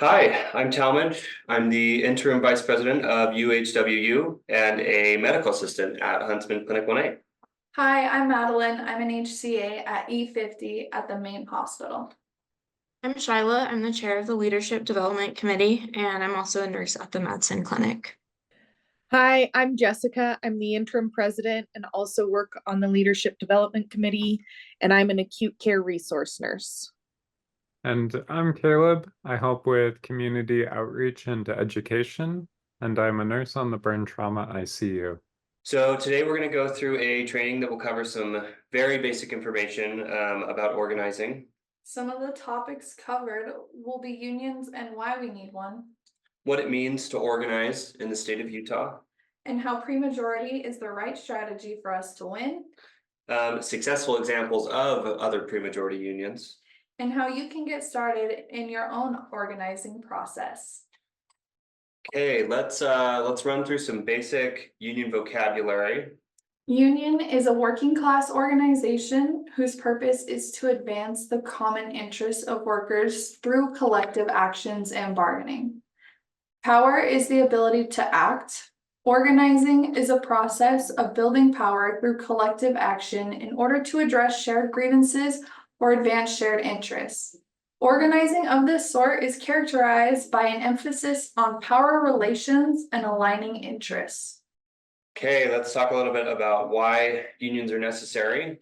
Hi, I'm Talmadge. I'm the interim vice president of UHWU and a medical assistant at Huntsman Clinic 1A. Hi, I'm Madeline. I'm an HCA at E50 at the main hospital. I'm Shyla. I'm the chair of the Leadership Development Committee, and I'm also a nurse at the Madsen Clinic. Hi, I'm Jessica. I'm the interim president and also work on the Leadership Development Committee, and I'm an acute care resource nurse. And I'm Caleb. I help with community outreach and education, and I'm a nurse on the burn trauma ICU. So today we're going to go through a training that will cover some very basic information about organizing, Some of the topics covered will be unions and why we need one, what it means to organize in the state of Utah, and how premajority is the right strategy for us to win, successful examples of other pre-majority unions. and how you can get started in your own organizing process. Okay, let's run through some basic union vocabulary. Union is a working class organization whose purpose is to advance the common interests of workers through collective actions and bargaining. Power is the ability to act. Organizing is a process of building power through collective action in order to address shared grievances or advance shared interests. Organizing of this sort is characterized by an emphasis on power relations and aligning interests. Okay, let's talk a little bit about why unions are necessary.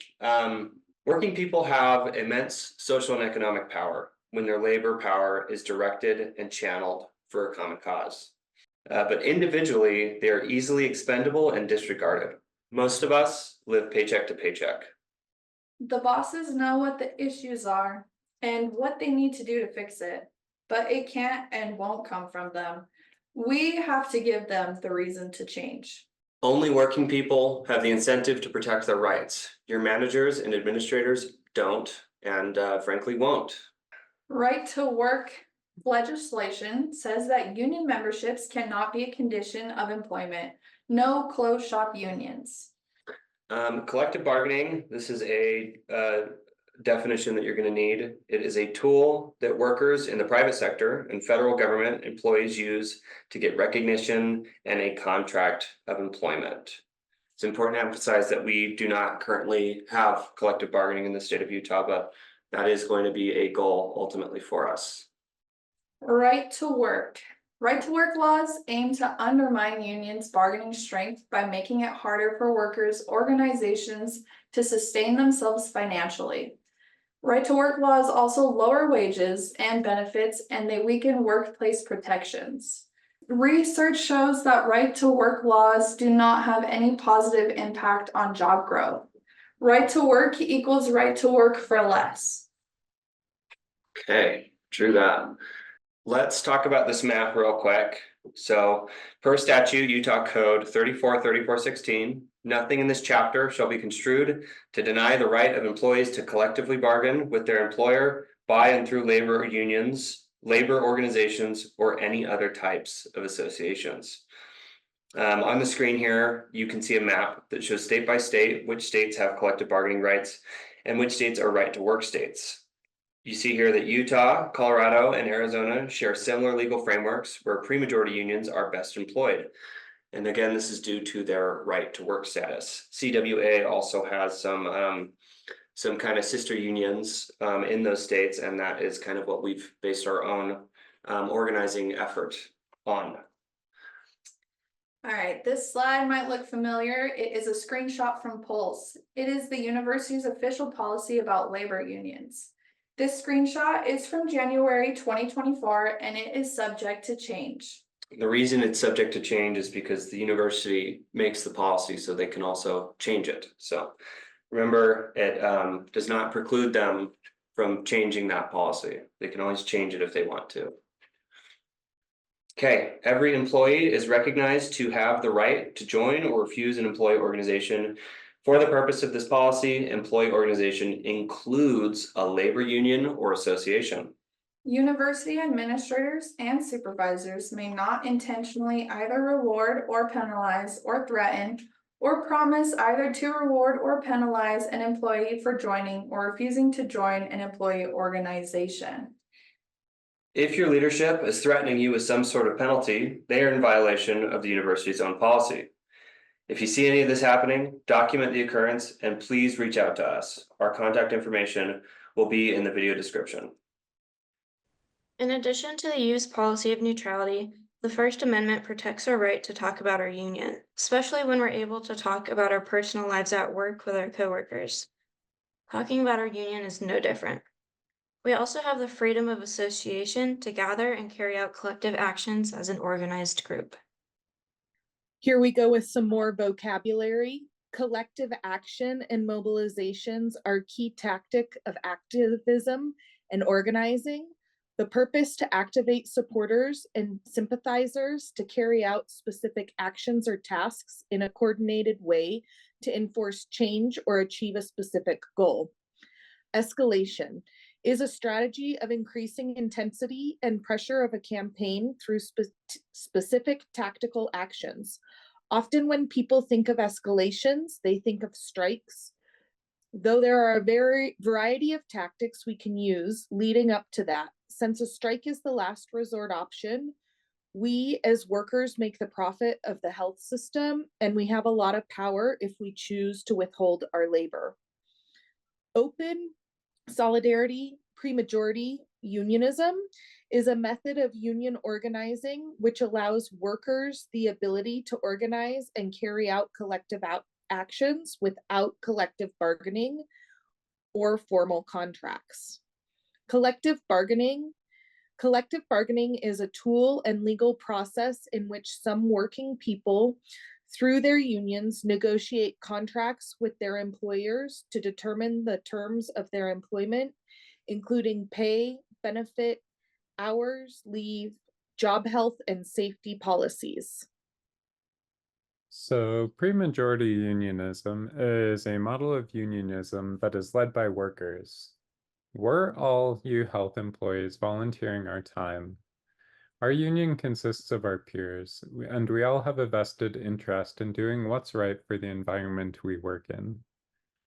Working people have immense social and economic power when their labor power is directed and channeled for a common cause. But individually, they are easily expendable and disregarded. Most of us live paycheck to paycheck. The bosses know what the issues are and what they need to do to fix it, but it can't and won't come from them. We have to give them the reason to change. Only working people have the incentive to protect their rights. Your managers and administrators don't, and frankly won't. Right to work legislation says that union memberships cannot be a condition of employment. No closed shop unions. Collective bargaining, this is a definition that you're going to need. It is a tool that workers in the private sector and federal government employees use to get recognition and a contract of employment. It's important to emphasize that we do not currently have collective bargaining in the state of Utah, but that is going to be a goal ultimately for us. Right to work. Right to work laws aim to undermine unions' bargaining strength by making it harder for workers' organizations to sustain themselves financially. Right to work laws also lower wages and benefits, and they weaken workplace protections. Research shows that right to work laws do not have any positive impact on job growth. Right to work equals right to work for less. Okay, true that. Let's talk about this map real quick. So per statute, Utah Code 343416, nothing in this chapter shall be construed to deny the right of employees to collectively bargain with their employer by and through labor unions, labor organizations, or any other types of associations. On the screen here, you can see a map that shows state by state which states have collective bargaining rights and which states are right to work states. You see here that Utah, Colorado, and Arizona share similar legal frameworks where pre-majority unions are best employed. And again, this is due to their right to work status. CWA also has some kind of sister unions in those states, and that is kind of what we've based our own organizing effort on. All right, this slide might look familiar. It is a screenshot from Pulse. It is the university's official policy about labor unions. This screenshot is from January 2024, and it is subject to change. The reason it's subject to change is because the university makes the policy, so they can also change it. So remember, it does not preclude them from changing that policy. They can always change it if they want to. Okay, every employee is recognized to have the right to join or refuse an employee organization. For the purpose of this policy, employee organization includes a labor union or association. University administrators and supervisors may not intentionally either reward or penalize or threaten or promise either to reward or penalize an employee for joining or refusing to join an employee organization. If your leadership is threatening you with some sort of penalty, they are in violation of the university's own policy. If you see any of this happening, document the occurrence and please reach out to us. Our contact information will be in the video description. In addition to the U.S. policy of neutrality, the First Amendment protects our right to talk about our union, especially when we're able to talk about our personal lives at work with our coworkers. Talking about our union is no different. We also have the freedom of association to gather and carry out collective actions as an organized group. Here we go with some more vocabulary. Collective action and mobilizations are a key tactic of activism and organizing. The purpose to activate supporters and sympathizers to carry out specific actions or tasks in a coordinated way to enforce change or achieve a specific goal. Escalation is a strategy of increasing intensity and pressure of a campaign through specific tactical actions. Often when people think of escalations, they think of strikes. Though there are a variety of tactics we can use leading up to that, since a strike is the last resort option, we as workers make the profit of the health system, and we have a lot of power if we choose to withhold our labor. Open solidarity, premajority unionism is a method of union organizing which allows workers the ability to organize and carry out collective actions without collective bargaining or formal contracts. Collective bargaining is a tool and legal process in which some working people, through their unions, negotiate contracts with their employers to determine the terms of their employment, including pay, benefit, hours, leave, job health, and safety policies. So, pre-majority unionism is a model of unionism that is led by workers. We're all you health employees volunteering our time. Our union consists of our peers, and we all have a vested interest in doing what's right for the environment we work in.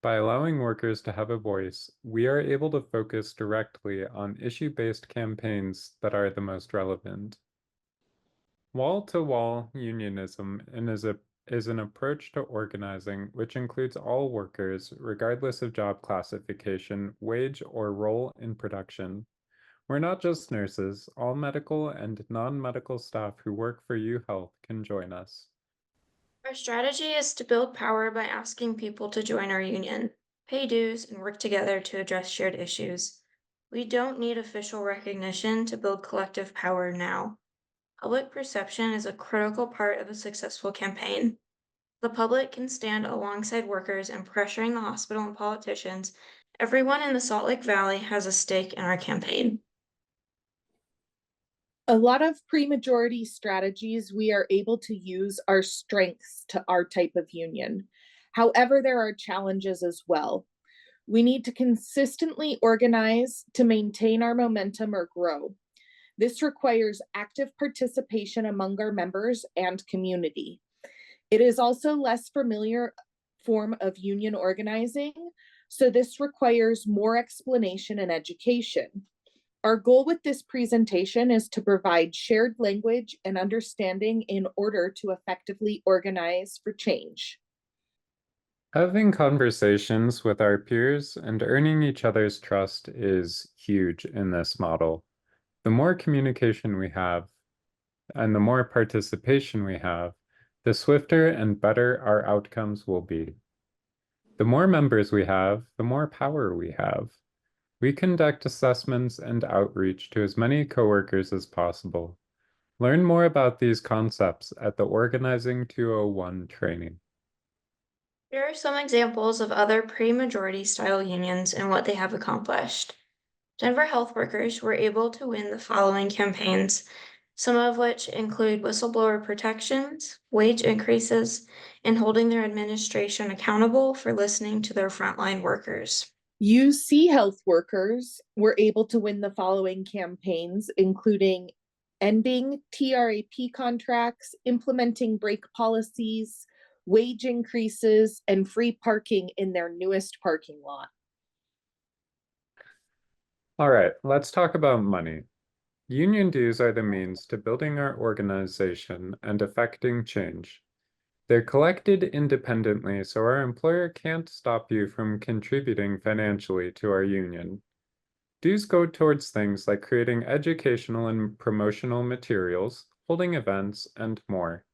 By allowing workers to have a voice, we are able to focus directly on issue-based campaigns that are the most relevant. Wall-to-wall unionism is an approach to organizing which includes all workers, regardless of job classification, wage, or role in production. We're not just nurses, all medical and non-medical staff who work for UHealth can join us. Our strategy is to build power by asking people to join our union, pay dues, and work together to address shared issues. We don't need official recognition to build collective power now. Public perception is a critical part of a successful campaign. The public can stand alongside workers in pressuring the hospital and politicians. Everyone in the Salt Lake Valley has a stake in our campaign. A lot of pre-majority strategies we are able to use our strengths to our type of union. However, there are challenges as well. We need to consistently organize to maintain our momentum or grow. This requires active participation among our members and community. It is also less familiar form of union organizing, so this requires more explanation and education. Our goal with this presentation is to provide shared language and understanding in order to effectively organize for change. Having conversations with our peers and earning each other's trust is huge in this model. The more communication we have and the more participation we have, the swifter and better our outcomes will be. The more members we have, the more power we have. We conduct assessments and outreach to as many coworkers as possible. Learn more about these concepts at the Organizing 201 training. Here are some examples of other pre-majority style unions and what they have accomplished. Denver health workers were able to win the following campaigns, some of which include whistleblower protections, wage increases, and holding their administration accountable for listening to their frontline workers. UC health workers were able to win the following campaigns, including ending TRAP contracts, implementing break policies, wage increases, and free parking in their newest parking lot. All right, let's talk about money. Union dues are the means to building our organization and effecting change. They're collected independently, so our employer can't stop you from contributing financially to our union. Dues go towards things like creating educational and promotional materials, holding events, and more.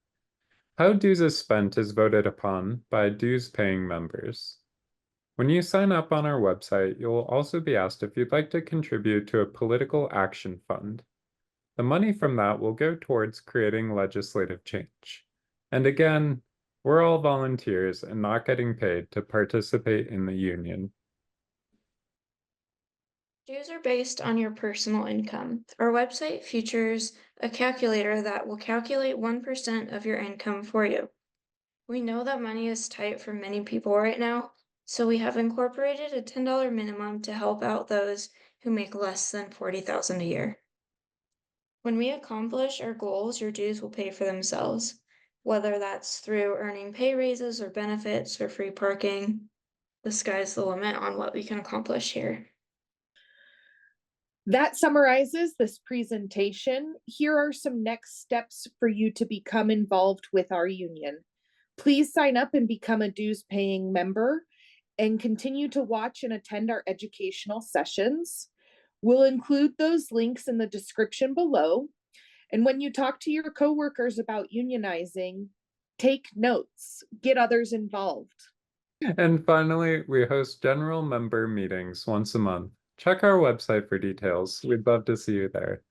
How dues is spent is voted upon by dues-paying members. When you sign up on our website, you'll also be asked if you'd like to contribute to a political action fund. The money from that will go towards creating legislative change. And again, we're all volunteers and not getting paid to participate in the union. Dues are based on your personal income. Our website features a calculator that will calculate 1% of your income for you. We know that money is tight for many people right now, so we have incorporated a $10 minimum to help out those who make less than $40,000 a year. When we accomplish our goals, your dues will pay for themselves, whether that's through earning pay raises or benefits or free parking. The sky's the limit on what we can accomplish here. That summarizes this presentation. Here are some next steps for you to become involved with our union. Please sign up and become a dues-paying member and continue to watch and attend our educational sessions. We'll include those links in the description below. And when you talk to your coworkers about unionizing, take notes, get others involved. And finally, we host general member meetings once a month. Check our website for details. We'd love to see you there.